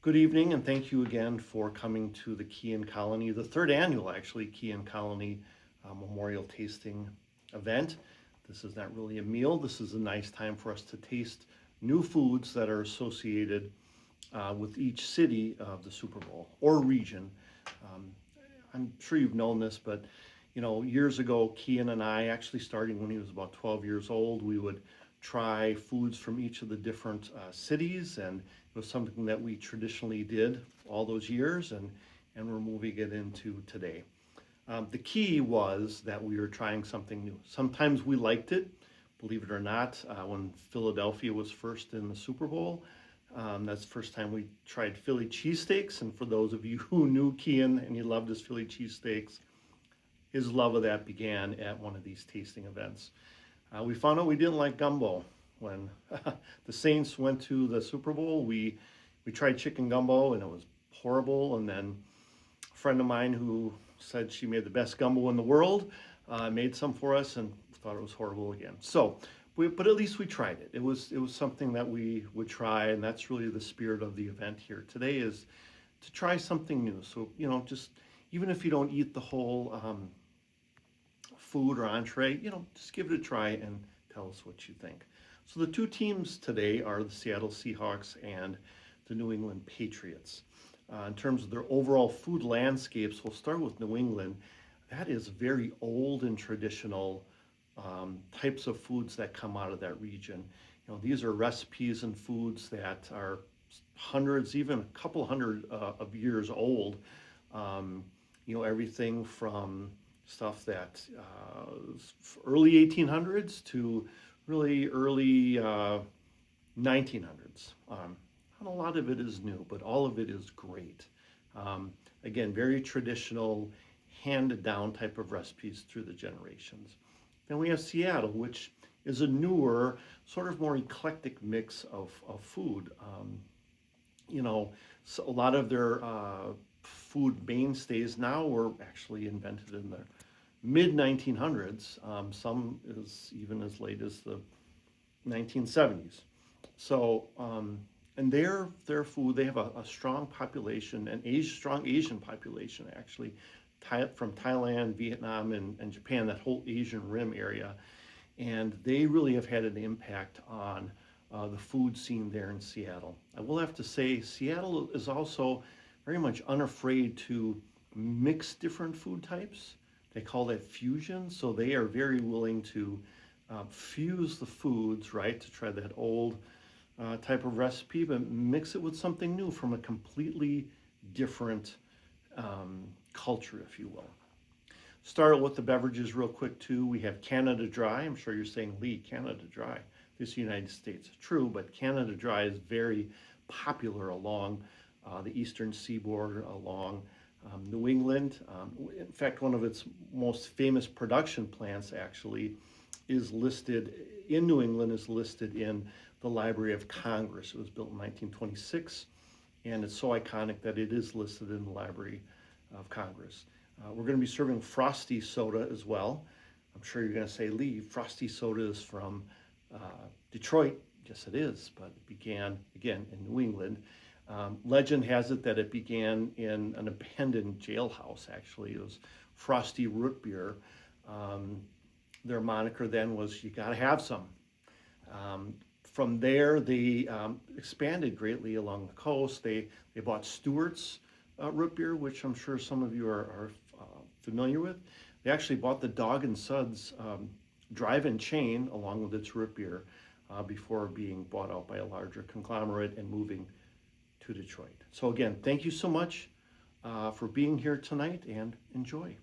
Good evening, and thank you again for coming to the Cian Colony, the third annual, actually, Cian Colony Memorial Tasting event. This is not really a meal. This is a nice time for us to taste new foods that are associated with each city of the Super Bowl or region. Um, I'm sure you've known this, but years ago, Cian and I, actually starting when he was about 12 years old, we would try foods from each of the different cities, and it was something that we traditionally did all those years, and we're moving it into today. The key was that we were trying something new. Sometimes we liked it, believe it or not. When Philadelphia was first in the Super Bowl, that's the first time we tried Philly cheesesteaks. And for those of you who knew Cian and he loved his Philly cheesesteaks, his love of that began at one of these tasting events. We found out we didn't like gumbo. When the Saints went to the Super Bowl, we tried chicken gumbo and it was horrible. And then a friend of mine who said she made the best gumbo in the world made some for us and thought it was horrible again. But at least we tried it. It was something that we would try, and that's really the spirit of the event here today, is to try something new. So just even if you don't eat the whole food or entree, just give it a try and tell us what you think. So the two teams today are the Seattle Seahawks and the New England Patriots. In terms of their overall food landscapes, we'll start with New England. That is very old and traditional types of foods that come out of that region. These are recipes and foods that are hundreds, even a couple hundred of years old. Everything from stuff that early 1800s to really early 1900s. And a lot of it is new, but all of it is great. Again, very traditional, handed down type of recipes through the generations. Then we have Seattle, which is a newer, sort of more eclectic mix of food. So a lot of their food mainstays now were actually invented in the mid 1900s. Some is even as late as the 1970s. So, and their food, they have a strong population, strong Asian population actually, from Thailand, Vietnam, and Japan, that whole Asian Rim area. And they really have had an impact on the food scene there in Seattle. I will have to say, Seattle is also very much unafraid to mix different food types. They call that fusion. So they are very willing to fuse the foods, right, to try that old type of recipe, but mix it with something new from a completely different culture, if you will. Start with the beverages real quick too. We have Canada Dry. I'm sure you're saying, Lee, Canada Dry. This is the United States. True, but Canada Dry is very popular along the eastern seaboard, along New England. In fact, one of its most famous production plants actually is listed in New England, is listed in the Library of Congress. It was built in 1926, and it's so iconic that it is listed in the Library of Congress. We're going to be serving Frosty soda as well. I'm sure you're going to say, Lee, Frosty soda is from Detroit. Yes, it is, but it began, again, in New England. Legend has it that it began in an abandoned jailhouse, actually. It was Frosty Root Beer. Their moniker then was, you gotta have some. From there, they expanded greatly along the coast. They bought Stewart's root beer, which I'm sure some of you are familiar with. They actually bought the Dog and Suds drive-in chain along with its root beer before being bought out by a larger conglomerate and moving to Detroit. So again, thank you so much for being here tonight, and enjoy.